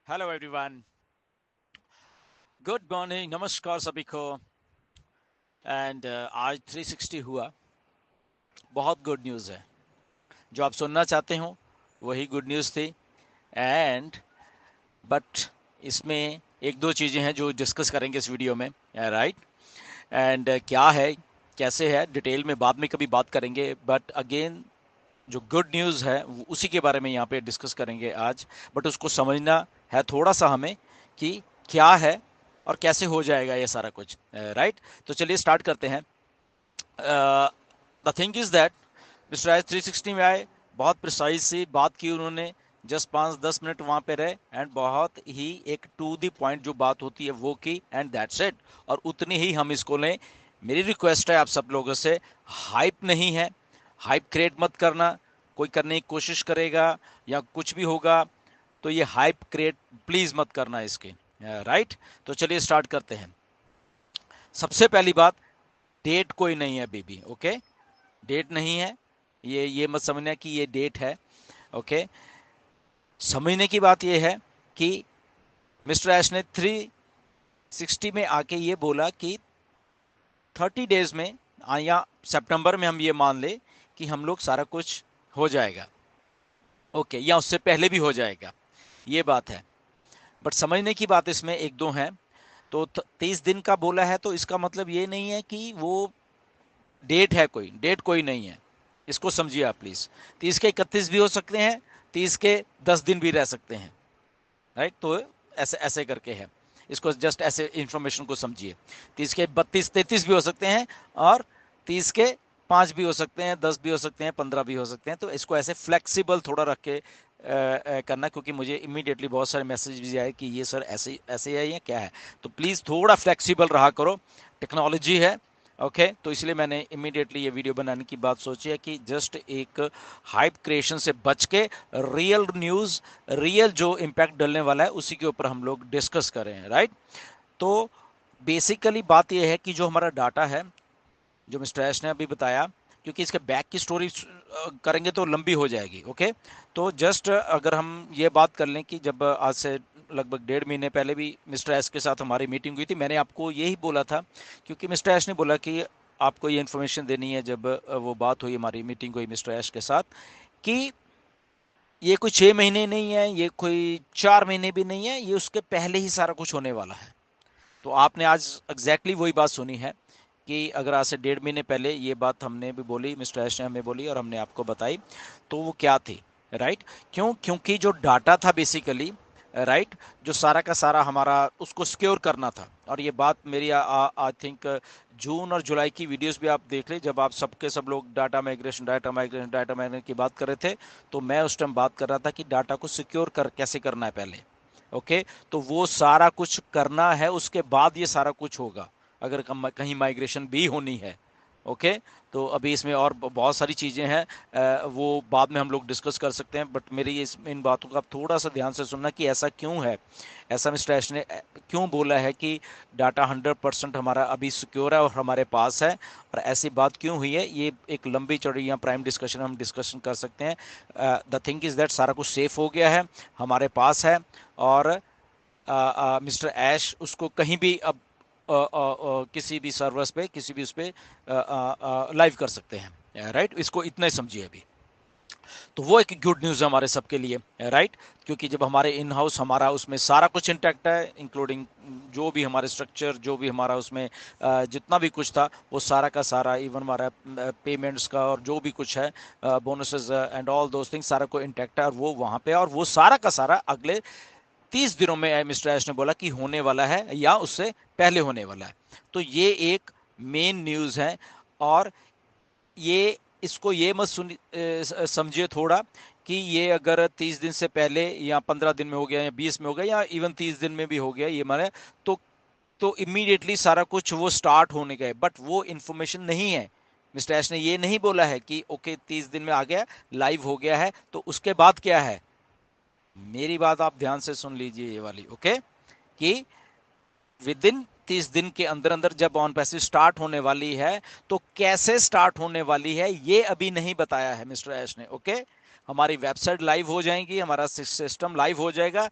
Hello everyone, good morning, नमस्कार सभी को। एंड आज 360 हुआ। बहुत गुड न्यूज़ है। जो आप सुनना चाहते हो वही गुड न्यूज़ थी। एंड बट इसमें एक दो चीज़ें हैं जो डिस्कस करेंगे इस वीडियो में, राइट। एंड क्या है, कैसे है, डिटेल में बाद में कभी बात करेंगे। बट अगेन जो गुड न्यूज़ है उसी के बारे में यहाँ पे डिस्कस करेंगे आज। बट उसको समझना है थोड़ा सा हमें कि क्या है और कैसे हो जाएगा ये सारा कुछ, राइट। तो चलिए स्टार्ट करते हैं। The thing is that mister H 360 में आए, बहुत प्रिसाइज सी बात की उन्होंने। जस्ट 5-10 मिनट वहां पे रहे एंड बहुत ही एक टू द पॉइंट जो बात होती है वो की, एंड दैट्स इट। और उतनी ही हम इसको लें। मेरी रिक्वेस्ट है आप सब लोगों से, हाइप नहीं है, हाइप क्रिएट मत करना। कोई करने की कोशिश करेगा या कुछ भी होगा तो ये हाइप क्रिएट प्लीज मत करना इसके, राइट। तो चलिए स्टार्ट करते हैं। सबसे पहली बात, डेट कोई नहीं है बेबी, ओके। डेट नहीं है, ये मत समझना कि ये डेट है, ओके। समझने की बात ये है कि मिस्टर ऐश ने 360 में आके ये बोला कि 30 डेज में या सितंबर में हम ये मान ले कि हम लोग सारा कुछ हो जाएगा, ओके, या उससे पहले भी हो जाएगा, ये बात है। बट समझने की बात इसमें एक दो है। तो 30 दिन का बोला है तो इसका मतलब ये नहीं है कि वो डेट है, कोई डेट कोई नहीं है। इसको समझिए आप प्लीज। 30 के 31 भी हो सकते हैं, 30 के 10 दिन भी रह सकते हैं, राइट। तो ऐसे ऐसे करके है, इसको जस्ट ऐसे इंफॉर्मेशन को समझिए। 30 के 32-33 भी हो सकते हैं, और 30 के 5 भी हो सकते हैं, 10 भी हो सकते हैं, 15 भी हो सकते हैं। तो इसको ऐसे फ्लेक्सिबल थोड़ा रख के करना, क्योंकि मुझे इमीडिएटली बहुत सारे मैसेज भी आए कि ये सर ऐसे ऐसे है या क्या है। तो प्लीज़ थोड़ा फ्लेक्सिबल रहा करो, टेक्नोलॉजी है, ओके। तो इसलिए मैंने इमीडिएटली ये वीडियो बनाने की बात सोची है कि जस्ट एक हाइप क्रिएशन से बच के रियल न्यूज़, रियल जो इम्पैक्ट डलने वाला है उसी के ऊपर हम लोग डिस्कस करें, राइट। तो बेसिकली बात यह है कि जो हमारा डाटा है, जो मिस्टर ऐश ने अभी बताया, क्योंकि इसके बैक की स्टोरी करेंगे तो लंबी हो जाएगी, ओके। तो जस्ट अगर हम ये बात कर लें कि जब आज से लगभग 1.5 महीने पहले भी मिस्टर ऐश के साथ हमारी मीटिंग हुई थी, मैंने आपको यही बोला था, क्योंकि मिस्टर ऐश ने बोला कि आपको ये इन्फॉर्मेशन देनी है। जब वो बात हुई, हमारी मीटिंग हुई मिस्टर ऐश के साथ, कि ये कोई 6 महीने नहीं है, ये कोई 4 महीने भी नहीं है, ये उसके पहले ही सारा कुछ होने वाला है। तो आपने आज एग्जैक्टली वही बात सुनी है कि अगर आज से 1.5 महीने पहले ये बात हमने भी बोली, मिस्टर ऐश ने हमें बोली और हमने आपको बताई, तो वो क्या थी, राइट। क्यों? क्योंकि जो डाटा था बेसिकली, राइट, जो सारा का सारा हमारा उसको सिक्योर करना था। और ये बात मेरी आई थिंक जून और जुलाई की वीडियोस भी आप देख ले, जब आप सबके सब लोग data migration data migration data migration की बात कर रहे थे, तो मैं उस टाइम बात कर रहा था कि डाटा को सिक्योर कर कैसे करना है पहले, ओके। तो वो सारा कुछ करना है, उसके बाद ये सारा कुछ होगा, अगर कहीं माइग्रेशन भी होनी है, ओके। तो अभी इसमें और बहुत सारी चीज़ें हैं, वो बाद में हम लोग डिस्कस कर सकते हैं। बट मेरी इन बातों का आप थोड़ा सा ध्यान से सुनना कि ऐसा क्यों है, ऐसा मिस्टर ऐश ने क्यों बोला है कि डाटा 100% हमारा अभी सिक्योर है और हमारे पास है, और ऐसी बात क्यों हुई है, ये एक लंबी चौड़ी या प्राइम डिस्कशन हम डिस्कशन कर सकते हैं। द थिंग इज़ दैट सारा कुछ सेफ हो गया है, हमारे पास है। और मिस्टर ऐश उसको कहीं भी अब किसी भी सर्वर्स पे, किसी भी उस पे लाइव कर सकते हैं, राइट। इसको इतना ही समझिए अभी। तो वो एक गुड न्यूज़ है हमारे सबके लिए, राइट। क्योंकि जब हमारे इन हाउस हमारा उसमें सारा कुछ इंटैक्ट है, इंक्लूडिंग जो भी हमारे स्ट्रक्चर, जो भी हमारा उसमें जितना भी कुछ था, वो सारा का सारा, इवन हमारा पेमेंट्स का और जो भी कुछ है, bonuses and all those things, सारा को इंटैक्ट है, और वो वहाँ पे, और वो सारा का सारा अगले 30 दिनों में मिस्टर ऐश ने बोला कि होने वाला है या उससे पहले होने वाला है। तो ये एक मेन न्यूज़ है। और ये इसको ये मत सुन समझिए थोड़ा कि ये अगर 30 दिन से पहले या 15 दिन में हो गया या 20 में हो गया या इवन 30 दिन में भी हो गया, ये माने तो इमीडिएटली सारा कुछ वो स्टार्ट होने गए, बट वो इंफॉर्मेशन नहीं है। मिस्टर ऐश ने ये नहीं बोला है कि ओके 30 दिन में आ गया, लाइव हो गया है, तो उसके बाद क्या है। मेरी बात आप ध्यान से सुन लीजिए ये वाली, ओके। कि विद इन 30 दिन के अंदर अंदर जब ऑन पैसिव स्टार्ट होने वाली है, तो कैसे स्टार्ट होने वाली है ये अभी नहीं बताया है मिस्टर ऐश ने, ओके। हमारी वेबसाइट लाइव हो जाएगी, हमारा सिस्टम लाइव हो जाएगा,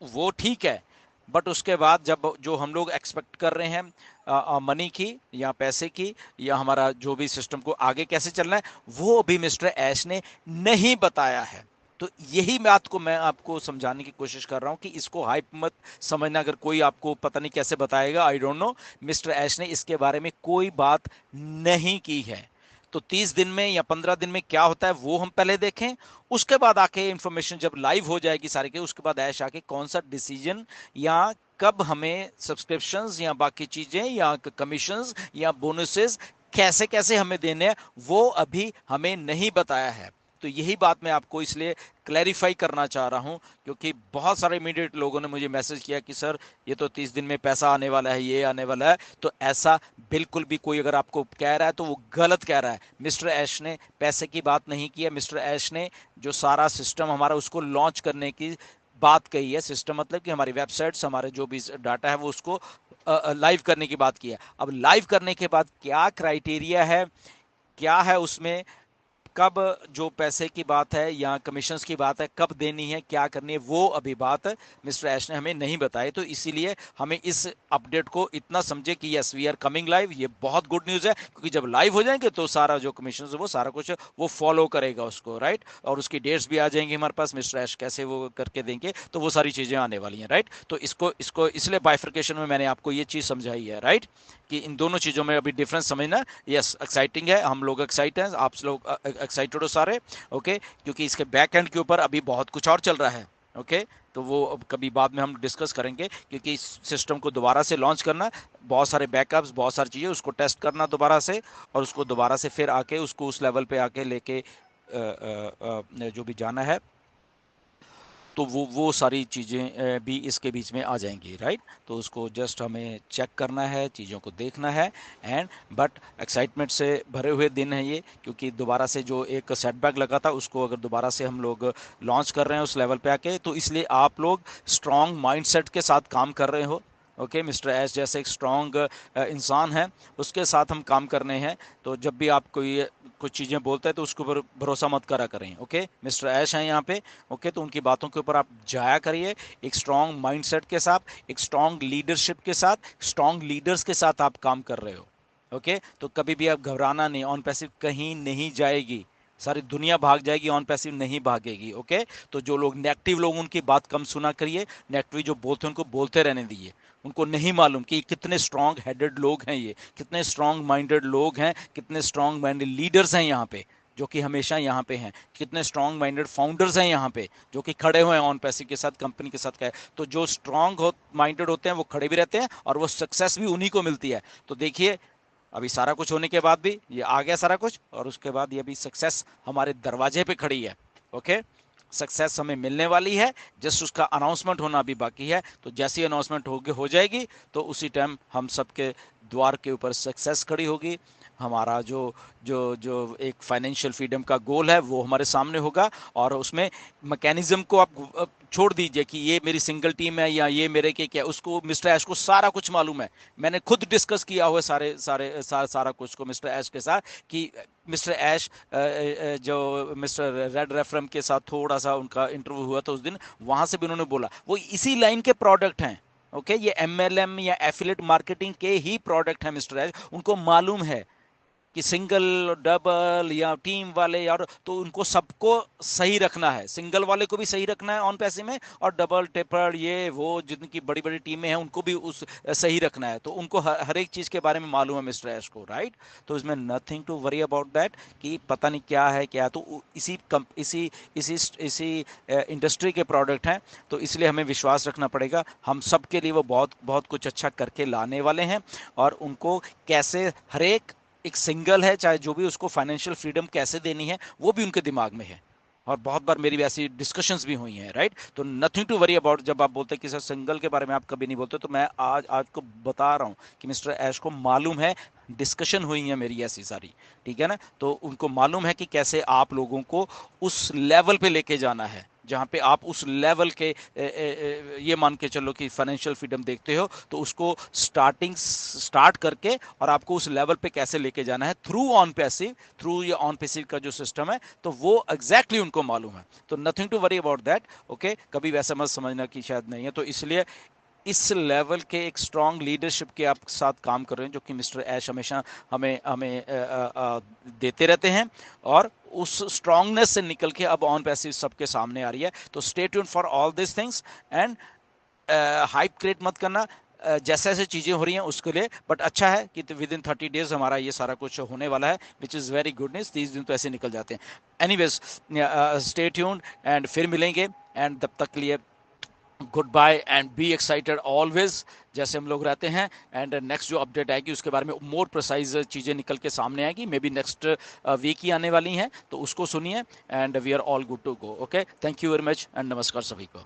वो ठीक है, बट उसके बाद जब जो हम लोग एक्सपेक्ट कर रहे हैं मनी की या पैसे की या हमारा जो भी सिस्टम को आगे कैसे चलना है, वो अभी मिस्टर ऐश ने नहीं बताया है। तो यही बात को मैं आपको समझाने की कोशिश कर रहा हूं कि इसको हाइप मत समझना। अगर कोई आपको पता नहीं कैसे बताएगा, आई डोंट नो, मिस्टर ऐश ने इसके बारे में कोई बात नहीं की है। तो 30 दिन में या 15 दिन में क्या होता है वो हम पहले देखें, उसके बाद आके इंफॉर्मेशन जब लाइव हो जाएगी सारी के, उसके बाद ऐश आके कौन सा डिसीजन या कब हमें सब्सक्रिप्शंस या बाकी चीजें या कमीशंस या बोनसेस कैसे कैसे हमें देने हैं, वो अभी हमें नहीं बताया है। तो यही बात मैं आपको इसलिए क्लैरिफाई करना चाह रहा हूं, क्योंकि बहुत सारे इमीडिएट लोगों ने मुझे मैसेज किया कि सर ये तो 30 दिन में पैसा आने वाला है, ये आने वाला है। तो ऐसा बिल्कुल भी कोई अगर आपको कह रहा है तो वो गलत कह रहा है। मिस्टर ऐश ने पैसे की बात नहीं की है। मिस्टर ऐश ने जो सारा सिस्टम हमारा उसको लॉन्च करने की बात कही है। सिस्टम मतलब कि हमारी वेबसाइट्स, हमारे जो भी डाटा है वो उसको लाइव करने की बात की है। अब लाइव करने के बाद क्या क्राइटेरिया है, क्या है उसमें, कब जो पैसे की बात है या कमीशंस की बात है कब देनी है, क्या करनी है, वो अभी बात मिस्टर ऐश ने हमें नहीं बताई। तो इसीलिए हमें इस अपडेट को इतना समझे कि yes we are coming live. ये बहुत गुड न्यूज़ है, क्योंकि जब लाइव हो जाएंगे तो सारा जो कमीशन है वो सारा कुछ वो फॉलो करेगा उसको, राइट। और उसकी डेट्स भी आ जाएंगी हमारे पास, मिस्टर ऐश कैसे वो करके देंगे, तो वो सारी चीज़ें आने वाली हैं, राइट। तो इसको इसको इसलिए बाइफर्केशन में मैंने आपको ये चीज़ समझाई है, राइट, कि इन दोनों चीज़ों में अभी डिफरेंस समझना। यस एक्साइटिंग है, हम लोग एक्साइट हैं, आप लोग एक्साइटेड हो सारे, ओके, क्योंकि इसके बैक एंड के ऊपर अभी बहुत कुछ और चल रहा है, ओके। तो वो अब कभी बाद में हम डिस्कस करेंगे, क्योंकि इस सिस्टम को दोबारा से लॉन्च करना, बहुत सारे बैकअप्स, बहुत सारी चीज़ें, उसको टेस्ट करना दोबारा से, और उसको दोबारा से फिर आके उसको उस लेवल पे आके लेके जो भी जाना है, तो वो सारी चीज़ें भी इसके बीच में आ जाएंगी, राइट। तो उसको जस्ट हमें चेक करना है, चीज़ों को देखना है। एंड बट एक्साइटमेंट से भरे हुए दिन है ये, क्योंकि दोबारा से जो एक सेटबैक लगा था उसको अगर दोबारा से हम लोग लॉन्च कर रहे हैं उस लेवल पे आके, तो इसलिए आप लोग स्ट्रांग माइंडसेट के साथ काम कर रहे हो, ओके। मिस्टर एस जैसे एक स्ट्रांग इंसान है, उसके साथ हम काम करने हैं। तो जब भी आप कोई कुछ चीज़ें बोलते हैं तो उसके ऊपर भरोसा मत करा करें, ओके। मिस्टर ऐश हैं यहाँ पे, ओके। तो उनकी बातों के ऊपर आप जाया करिए एक स्ट्रांग माइंडसेट के साथ, एक स्ट्रांग लीडरशिप के साथ, स्ट्रांग लीडर्स के साथ आप काम कर रहे हो, ओके। तो कभी भी आप घबराना नहीं, ऑन पैसिव कहीं नहीं जाएगी, सारी दुनिया भाग जाएगी, ऑन पैसिव नहीं भागेगी, ओके। तो जो लोग नेगेटिव लोग, उनकी बात कम सुना करिए, नेगेटिव जो बोलते हैं उनको बोलते रहने दीजिए। उनको नहीं मालूम कि कितने स्ट्रांग हेडेड लोग हैं, ये कितने स्ट्रांग माइंडेड लोग हैं, कितने स्ट्रांग माइंडेड लीडर्स हैं यहाँ पे, जो कि हमेशा यहाँ पे हैं, कितने स्ट्रांग माइंडेड फाउंडर्स हैं यहाँ पे, जो कि खड़े हुए हैं ऑन पैसिव के साथ, कंपनी के साथ। तो जो स्ट्रांग माइंडेड होते हैं वो खड़े भी रहते हैं, और वो सक्सेस भी उन्हीं को मिलती है। तो देखिए, अभी सारा कुछ होने के बाद भी ये आ गया सारा कुछ, और उसके बाद ये भी सक्सेस हमारे दरवाजे पे खड़ी है, ओके। सक्सेस हमें मिलने वाली है, जस्ट उसका अनाउंसमेंट होना अभी बाकी है। तो जैसी अनाउंसमेंट हो जाएगी तो उसी टाइम हम सबके द्वार के ऊपर सक्सेस खड़ी होगी। हमारा जो जो जो एक फाइनेंशियल फ्रीडम का गोल है वो हमारे सामने होगा, और उसमें मैकेनिज्म को आप छोड़ दीजिए कि ये मेरी सिंगल टीम है या ये मेरे के क्या, उसको मिस्टर ऐश को सारा कुछ मालूम है। मैंने खुद डिस्कस किया हुआ सारा कुछ को मिस्टर ऐश के साथ, कि मिस्टर ऐश जो मिस्टर रेड रेफरम के साथ थोड़ा सा उनका इंटरव्यू हुआ था उस दिन, वहां से भी उन्होंने बोला वो इसी लाइन के प्रोडक्ट हैं, ओके। ये एमएलएम या एफिलिएट मार्केटिंग के ही प्रोडक्ट हैं मिस्टर ऐश, उनको मालूम है कि सिंगल डबल या टीम वाले, और तो उनको सबको सही रखना है, सिंगल वाले को भी सही रखना है ऑन पैसे में, और डबल टेपर ये वो जिनकी बड़ी बड़ी टीमें हैं उनको भी उस सही रखना है। तो उनको हर एक चीज के बारे में मालूम है मिस्टर ऐश को, राइट। तो इसमें nothing to worry about that कि पता नहीं क्या है क्या, तो इसी इसी इसी इंडस्ट्री के प्रोडक्ट हैं। तो इसलिए हमें विश्वास रखना पड़ेगा, हम सबके लिए वो बहुत बहुत कुछ अच्छा करके लाने वाले हैं। और उनको कैसे हर एक सिंगल है, चाहे जो भी, उसको फाइनेंशियल फ्रीडम कैसे देनी है वो भी उनके दिमाग में है, और बहुत बार मेरी ऐसी डिस्कशंस भी हुई हैं, राइट। तो नथिंग टू वरी अबाउट। जब आप बोलते हैं कि सर सिंगल के बारे में आप कभी नहीं बोलते, तो मैं आज आज को बता रहा हूं कि मिस्टर ऐश को मालूम है, डिस्कशन हुई है मेरी ऐसी सारी, ठीक है ना। तो उनको मालूम है कि कैसे आप लोगों को उस लेवल पे लेके जाना है जहाँ पे आप उस लेवल के ये मान के चलो कि फाइनेंशियल फ्रीडम देखते हो, तो उसको स्टार्ट करके और आपको उस लेवल पे कैसे लेके जाना है थ्रू ये ऑन पैसिव का जो सिस्टम है, तो वो एग्जैक्टली उनको मालूम है। तो nothing to worry about that. Okay, कभी वैसा मत समझना कि शायद नहीं है। तो इसलिए इस लेवल के एक स्ट्रांग लीडरशिप के आप साथ काम कर रहे हैं, जो कि मिस्टर ऐश हमेशा हमें हमें देते रहते हैं, और उस स्ट्रांगनेस से निकल के अब ऑन पैसिव सबके सामने आ रही है। तो stay tune for all this things and hype create मत करना जैसे जैसे चीज़ें हो रही हैं उसके लिए। बट अच्छा है कि विद इन 30 डेज हमारा ये सारा कुछ होने वाला है, which is very good news. 30 दिन तो ऐसे निकल जाते हैं। एनीवेज, स्टे ट्यून्ड एंड फिर मिलेंगे, एंड तब तक के लिए good bye and be excited always, जैसे हम लोग रहते हैं। एंड नेक्स्ट जो अपडेट आएगी उसके बारे में मोर प्रिसाइज चीज़ें निकल के सामने आएगी, मे बी नेक्स्ट वीक ही आने वाली हैं, तो उसको सुनिए। And we are all good to go. Okay, thank you very much and नमस्कार सभी को।